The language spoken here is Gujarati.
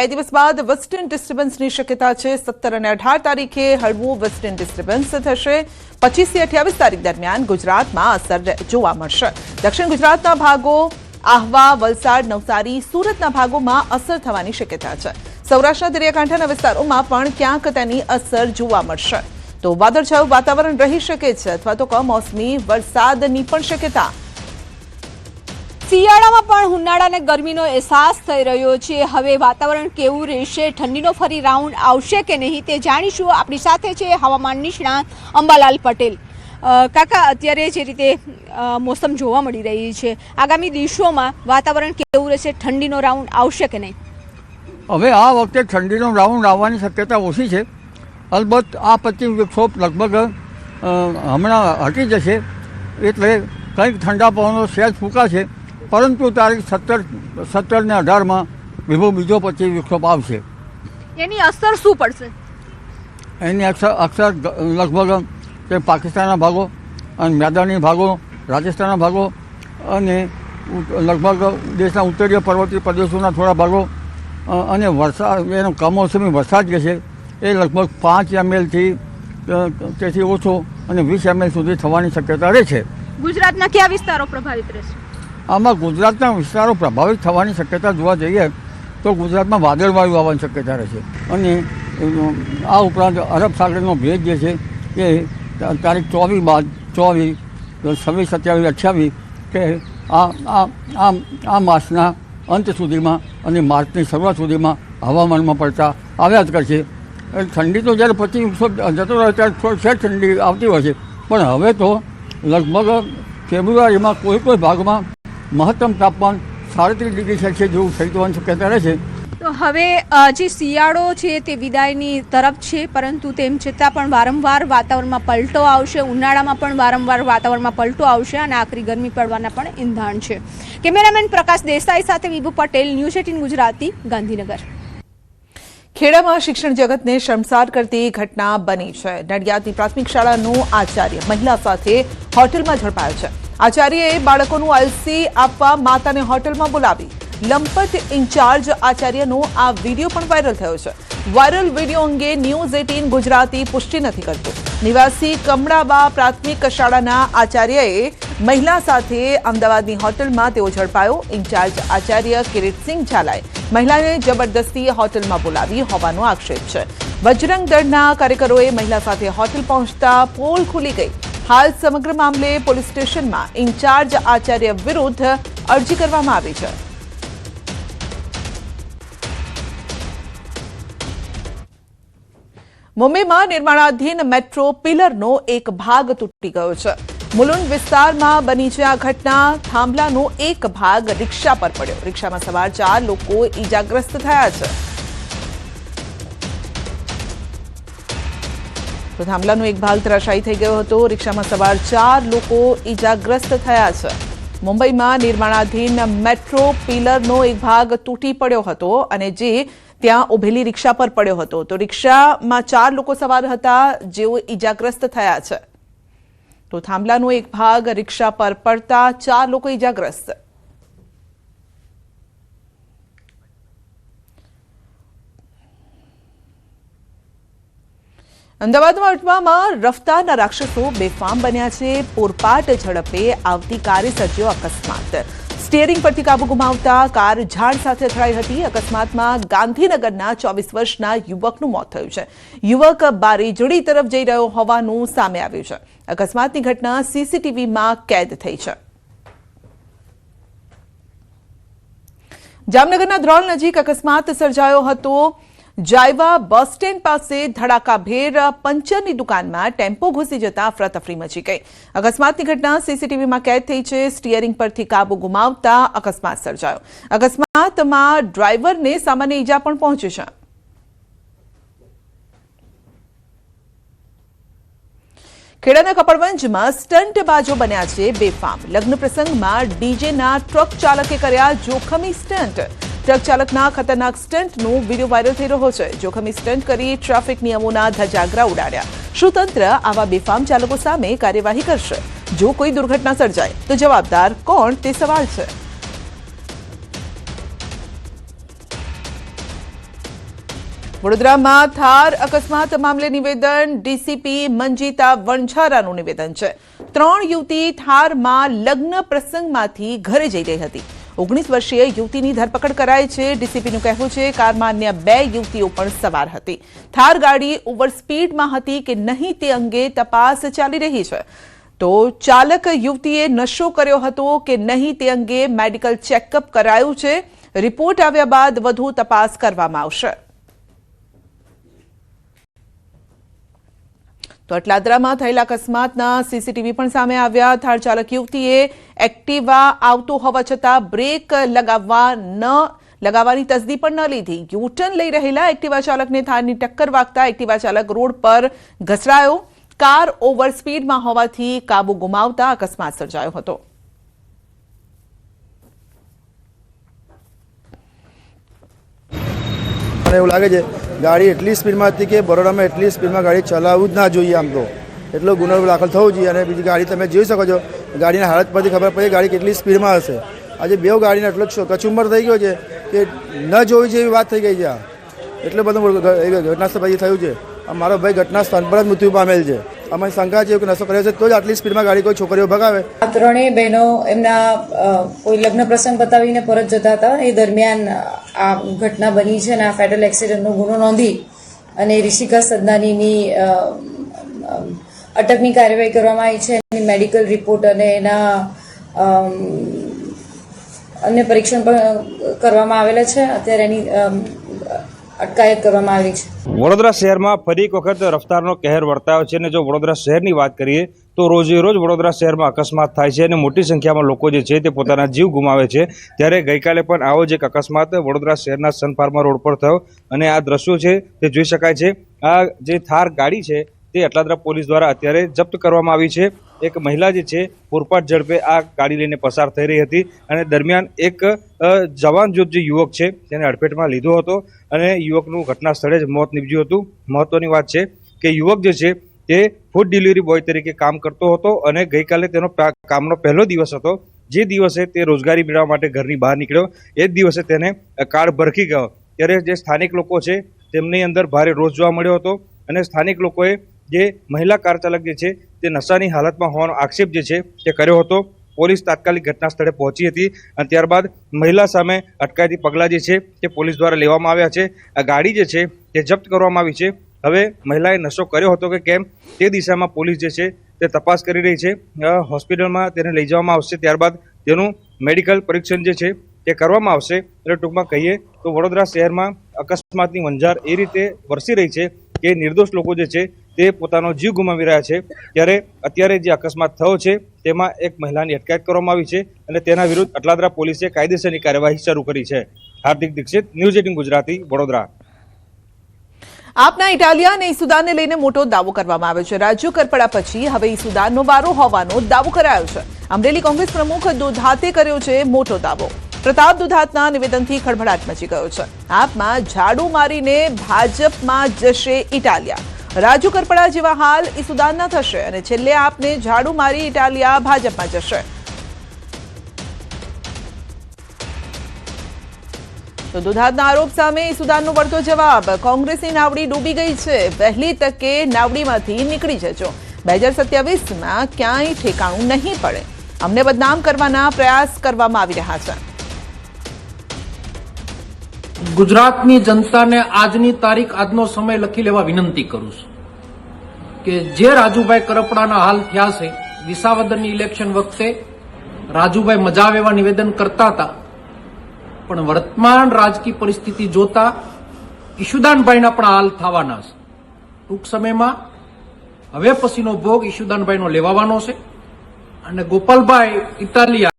2 દિવસ બાદ વેસ્ટર્ન ડિસ્ટર્બન્સની શક્યતા છે। 17 અને 18 તારીખે હળવું વેસ્ટર્ન ડિસ્ટર્બન્સ થશે। 25 થી 28 તારીખ દરમિયાન ગુજરાતમાં અસર જોવા મળશે। દક્ષિણ ગુજરાતના ભાગો આહવા, વલસાડ, નવસારી, સુરતના ભાગોમાં અસર થવાની શક્યતા છે। સૌરાષ્ટ્રના દરિયાકાંઠાના વિસ્તારોમાં પણ ક્યાંક તેની અસર જોવા મળશે। તો વાદળછાયું વાતાવરણ રહી શકે છે અથવા તો કમોસમી વરસાદની પણ શક્યતા। શિયાળામાં પણ ઉનાળા અને ગરમીનો અહેસાસ થઈ રહ્યો છે। હવે વાતાવરણ કેવું રહેશે, ઠંડીનો ફરી રાઉન્ડ આવશે કે નહીં તે જાણીશું। આપણી સાથે છે હવામાન નિષ્ણાત અંબાલાલ પટેલ। કાકા, અત્યારે જે રીતે મોસમ જોવા મળી રહી છે, આગામી દિવસોમાં વાતાવરણ કેવું રહેશે, ઠંડીનો રાઉન્ડ આવશે કે નહીં? હવે આ વખતે ઠંડીનો રાઉન્ડ આવવાની શક્યતા ઓછી છે। અલબત્ત આ પશ્ચિમ વિક્ષોભ લગભગ હમણાં હટી જશે, એટલે કંઈક ઠંડા પવનો સહેજ ફૂંકાશે, પરંતુ તારીખ 17 ને 18માં બીજો પશ્ચિમ વિક્ષોભ આવશે। એની અસર શું પડશે? એની અસર લગભગ તે પાકિસ્તાનના ભાગો અને મેદાની ભાગો, રાજસ્થાનના ભાગો અને લગભગ દેશના ઉત્તરીય પર્વતીય પ્રદેશોના થોડા ભાગો અને વરસાદ, એનો કમોસમી વરસાદ જે છે એ લગભગ 5 ml તેથી ઓછો અને 20 ml સુધી થવાની શક્યતા રહે છે। ગુજરાતના કયા વિસ્તારો પ્રભાવિત રહેશે? આમાં ગુજરાતના વિસ્તારો પ્રભાવિત થવાની શક્યતા જોવા જઈએ તો ગુજરાતમાં વાદળવાયુ આવવાની શક્યતા રહેશે અને આ ઉપરાંત અરબ સાગરનો ભેજ જે છે એ તારીખ 24 બાદ 24, 26, 27, 28 કે આ માસના અંત સુધીમાં અને માર્ચની શરૂઆત સુધીમાં હવામાનમાં પડતા આવ્યા જ કરશે। ઠંડી તો જ્યારે પશ્ચિમ વિક્ષોભ જતો રહે ત્યારે થોડી ઠંડી આવતી હોય છે, પણ હવે તો લગભગ ફેબ્રુઆરીમાં કોઈ ભાગમાં મહત્તમ તાપમાન 37 ડિગ્રી સેલ્સિયસ જેવું થઈ જવાની શક્યતા રહે છે। તો હવે જે શિયાળો છે તે વિદાયની તરફ છે, પરંતુ તેમ છતાં પણ વારંવાર વાતાવરણમાં પલટો આવશે। ઉનાળામાં પણ વારંવાર વાતાવરણમાં પલટો આવશે અને આખરી ગરમી પડવાના પણ ઇંધાણ છે। કેમેરામેન પ્રકાશ દેસાઈ સાથે વિભુ પટેલ, ન્યૂઝ 18 ગુજરાતી, ગાંધીનગર। ખેડામાં શિક્ષણ જગતને શર્મસાર કરતી ઘટના બની છે। નડિયાદની પ્રાથમિક શાળાનો આચાર્ય મહિલા સાથે હોટલમાં ઝડપાયો છે। આચાર્યએ બાળકોનું આલસી આપવા માતાને હોટલમાં બોલાવી। લંપટ ઇન્ચાર્જ આચાર્યનો આ વિડીયો પણ વાયરલ થયો છે। વાયરલ વિડીયો અંગે ન્યૂઝ 18 ગુજરાતી પુષ્ટિ નથી કરતું। નિવાસી કમળાબા પ્રાથમિક શાળાના આચાર્યએ મહિલા સાથે અમદાવાદની હોટલમાં તેઓ ઝડપાયો। ઇન્ચાર્જ આચાર્ય કિરીટસિંહ ઝાલાએ મહિલાને જબરદસ્તી હોટલમાં બોલાવી હોવાનો આક્ષેપ છે। બજરંગ દળના કાર્યકરોએ મહિલા સાથે હોટલ પહોંચતા પોલ ખુલી ગઈ। હાલ સમગ્ર મામલે પોલીસ સ્ટેશનમાં ઇન્ચાર્જ આચાર્ય વિરુદ્ધ અરજી કરવામાં આવી છે। મુંબઈમાં નિર્માણાધીન મેટ્રો પિલરનો એક ભાગ તૂટી ગયો છે। મુલુંડ વિસ્તારમાં બની છે આ ઘટના। થાંભલાનો એક ભાગ રિક્ષા પર પડ્યો। રિક્ષામાં સવાર 4 લોકો ઈજાગ્રસ્ત થયા છે। તો થાંભલાનો એક ભાગ ધરાશાયી થઈ ગયો હતો। રિક્ષામાં સવાર 4 લોકો ઈજાગ્રસ્ત થયા છે। મુંબઈમાં નિર્માણાધીન મેટ્રો પિલરનો એક ભાગ તૂટી પડ્યો હતો અને જે ત્યાં ઉભેલી રિક્ષા પર પડ્યો હતો। તો રિક્ષામાં 4 લોકો સવાર હતા જેઓ ઈજાગ્રસ્ત થયા છે। તો થાંભલાનો એક ભાગ રિક્ષા પર પડતા 4 લોકો ઈજાગ્રસ્ત। અમદાવાદમાં અટવામાં રફતારના રાક્ષસો બેફામ બન્યા છે। પૂરપાટ ઝડપે આવતી કારે સર્જ્યો અકસ્માત। સ્ટીયરિંગ પરથી કાબુ ગુમાવતા કાર ઝાડ સાથે અથડાઈ હતી। અકસ્માતમાં ગાંધીનગરના 24 વર્ષના યુવકનું મોત થયું છે। યુવક બારેજડી તરફ જઈ રહ્યો હોવાનું સામે આવ્યું છે। અકસ્માતની ઘટના સીસીટીવીમાં કેદ થઈ છે। જામનગરના ધ્રોલ નજીક અકસ્માત સર્જાયો હતો। જાયવા બસ સ્ટેન્ડ પાસે ધડાકાભેર પંચરની દુકાનમાં ટેમ્પો ઘૂસી જતા અફરાતફરી મચી ગઈ। અકસ્માતની ઘટના સીસીટીવીમાં કેદ થઈ છે। સ્ટીયરિંગ પરથી કાબુ ગુમાવતા અકસ્માત સર્જાયો। અકસ્માતમાં ડ્રાઈવરને સામાન્ય ઈજા પણ પહોંચી છે। ખેડાના કપડવંજમાં સ્ટન્ટબાજો બન્યા છે બેફામ। લગ્ન પ્રસંગમાં ડીજેના ટ્રક ચાલકે કર્યા જોખમી સ્ટન્ટ। ટ્રક ચાલકના ખતરનાક સ્ટન્ટનો વિડીયો વાયરલ થઈ રહ્યો છે। જોખમી સ્ટન્ટ કરી ટ્રાફિક નિયમોના ધજાગરા ઉડાડ્યા। શું તંત્ર આવા બેફામ ચાલકો સામે કાર્યવાહી કરશે? જો કોઈ દુર્ઘટના સર્જાય તો જવાબદાર કોણ તે સવાલ છે। વડોદરામાં થાર અકસ્માત મામલે નિવેદન ડીસીપી મંજીતા વણઝારાનું નિવેદન છે 3 યુવતી થારમાં લગ્ન પ્રસંગમાંથી ઘરે જઈ રહી હતી 19 વર્ષીય યુવતીની ધરપકડ કરાઈ છે ડીસીપીનું કહેવું છે કારમાં અન્ય 2 યુવતીઓ પણ સવાર હતી થાર ગાડી ઓવર સ્પીડમાં હતી કે નહીં તે અંગે તપાસ ચાલી રહી છે તો ચાલક યુવતીએ નશો કર્યો હતો કે નહીં તે અંગે મેડિકલ ચેકઅપ કરાયું છે રિપોર્ટ આવ્યા બાદ વધુ તપાસ કરવામાં આવશે તો અટલાદરામાં થયેલા અકસ્માતના સીસીટીવી પણ સામે આવ્યા થાર ચાલક યુવતીએ એક્ટિવા આવતો હોવા છતાં બ્રેક લગાવવાની તસદી પણ ન લીધી યુટર્ન લઈ રહેલા એક્ટિવા ચાલકને થારની ટક્કર વાગતા એક્ટિવા ચાલક રોડ પર ઘસડાયો કાર ઓવર સ્પીડમાં હોવાથી કાબુ ગુમાવતા અકસ્માત સર્જાયો હતો મને એવું લાગે છે ગાડી એટલી સ્પીડમાં હતી કે બરોડામાં એટલી સ્પીડમાં ગાડી ચલાવવું જ ના જોઈએ આમ તો એટલો ગુનો દાખલ થવો જોઈએ અને બીજી ગાડી તમે જોઈ શકો છો ગાડીના હાલત પરથી ખબર પડે ગાડી કેટલી સ્પીડમાં હશે આજે 2 ગાડીને એટલો કચુંબર થઈ ગયો છે કે ન જોવી જેવી વાત થઈ ગઈ છે આ એટલે બધું ઘટના સ્થળ પછી થયું છે મારો ભાઈ ઘટના સ્થળ પર જ મૃત્યુ પામેલ છે અમે શંકા છે કે નશો કર્યો છે તો જ આટલી સ્પીડમાં ગાડી કોઈ છોકરીઓ ભગાવે આ ત્રણેય બહેનો એમના કોઈ લગ્ન પ્રસંગ પતાવીને પરત જતા હતા એ દરમિયાન આ ઘટના બની છે અને આ ફેટલ એક્સિડન્ટનો ગુનો નોંધી અને રિષિકા સદનાનીની અટકની કાર્યવાહી કરવામાં આવી છે એની મેડિકલ રિપોર્ટ અને એના અન્ય પરીક્ષણ પણ કરવામાં આવેલા છે અત્યારે એની અટકાયત કરવામાં આવી છે વડોદરા શહેરમાં ફરી એક વખત રફતારનો કહેર વર્તાયો છે અને જો વડોદરા શહેરની વાત કરીએ તો રોજે રોજ વડોદરા શહેરમાં અકસ્માત થાય છે અને મોટી સંખ્યામાં લોકો જે છે તે પોતાના જીવ ગુમાવે છે ત્યારે ગઈકાલે પણ આવો જ એક અકસ્માત વડોદરા શહેરના સન ફાર્મા રોડ પર થયો અને આ દ્રશ્યો છે તે જોઈ શકાય છે આ જે થાર ગાડી છે તે અટલાદરા પોલીસ દ્વારા અત્યારે જપ્ત કરવામાં આવી છે એક મહિલા જે છે પૂરપાટ ઝડપે આ ગાડી લઈને પસાર થઈ રહી હતી અને દરમિયાન એક જવાન જે યુવક છે તેને અડફેટમાં લીધો હતો અને યુવકનું ઘટના સ્થળે જ મોત નીપજ્યું હતું મહત્વની વાત છે કે યુવક જે છે તે ફૂડ ડિલિવરી બોય તરીકે કામ કરતો હતો અને ગઈકાલે તેનો કામનો પહેલો દિવસ હતો જે દિવસે તે રોજગારી મેળવવા માટે ઘરની બહાર નીકળ્યો એ જ દિવસે તેને કાર્ડ ભરખી ગયો ત્યારે જે સ્થાનિક લોકો છે તેમની અંદર ભારે રોષ જોવા મળ્યો હતો અને સ્થાનિક લોકોએ જે મહિલા કાર ચાલક જે છે તે નશાની હાલતમાં હોવાનો આક્ષેપ જે છે તે કર્યો હતો પોલીસ તાત્કાલિક ઘટના સ્થળે પહોંચી હતી અને ત્યારબાદ મહિલા સામે અટકાયતી પગલાં જે છે તે પોલીસ દ્વારા લેવામાં આવ્યા છે આ ગાડી જે છે તે જપ્ત કરવામાં આવી છે હવે મહિલાએ નશો કર્યો હતો કે કેમ તે દિશામાં પોલીસ જે છે તે તપાસ કરી રહી છે હોસ્પિટલમાં તેને લઈ જવામાં આવશે ત્યારબાદ તેનું મેડિકલ પરીક્ષણ જે છે તે કરવામાં આવશે એટલે ટૂંકમાં કહીએ તો વડોદરા શહેરમાં અકસ્માતની વંજાર એ રીતે વરસી રહી છે કે નિર્દોષ લોકો જે છે તે પોતાનો જીવ ગુમાવી રહ્યા છે ત્યારે અત્યારે જે અકસ્માત થયો છે તેમાં એક મહિલાની અટકાયત કરવામાં આવી છે અને તેના વિરુદ્ધ અટલાદરા પોલીસે કાયદેસરની કાર્યવાહી શરૂ કરી છે હાર્દિક દીક્ષિત ન્યૂઝ 18 ગુજરાતી વડોદરા આપના ઇટાલિયા અને ઈસુદાનને લઈને મોટો દાવો કરવામાં આવ્યો છે રાજુ કરપડા પછી હવે ઈસુદાનનો વારો હોવાનો દાવો કરાયો છે અમરેલી કોંગ્રેસ પ્રમુખ દુધાતે કર્યો છે મોટો દાવો પ્રતાપ દુધાતના નિવેદનથી ખળભળાટ મચી ગયો છે આપમાં ઝાડુ મારીને ભાજપમાં જશે ઇટાલિયા રાજુ કરપડા જેવા હાલ ઈસુદાનના થશે અને છેલ્લે આપને ઝાડુ મારી ઇટાલિયા ભાજપમાં જશે તો દુધાતના આરોપ સામે ઈસુદાનનો વળતો જવાબ કોંગ્રેસની નાવડી ડૂબી ગઈ છે વહેલી તકે નાવડીમાંથી નીકળી જજો 2027માં ક્યાંય ઠેકાણું નહીં પડે અમને બદનામ કરવાના પ્રયાસ કરવામાં આવી રહ્યા છે ગુજરાતની જનતાને આજની તારીખ આજનો સમય લખી લેવા વિનંતી કરું છું કે જે રાજુભાઈ કરપડાના હાલ થયા છે વિસાવદરની ઇલેક્શન વખતે રાજુભાઈ મજા આવે એવા નિવેદન કરતા હતા પણ વર્તમાન રાજકીય પરિસ્થિતિ જોતા ઈશુદાનભાઈના પણ હાલ થવાના છે ટૂંક સમયમાં હવે પછીનો ભોગ ઈશુદાનભાઈનો લેવાનો છે અને ગોપાલભાઈ ઇટાલિયા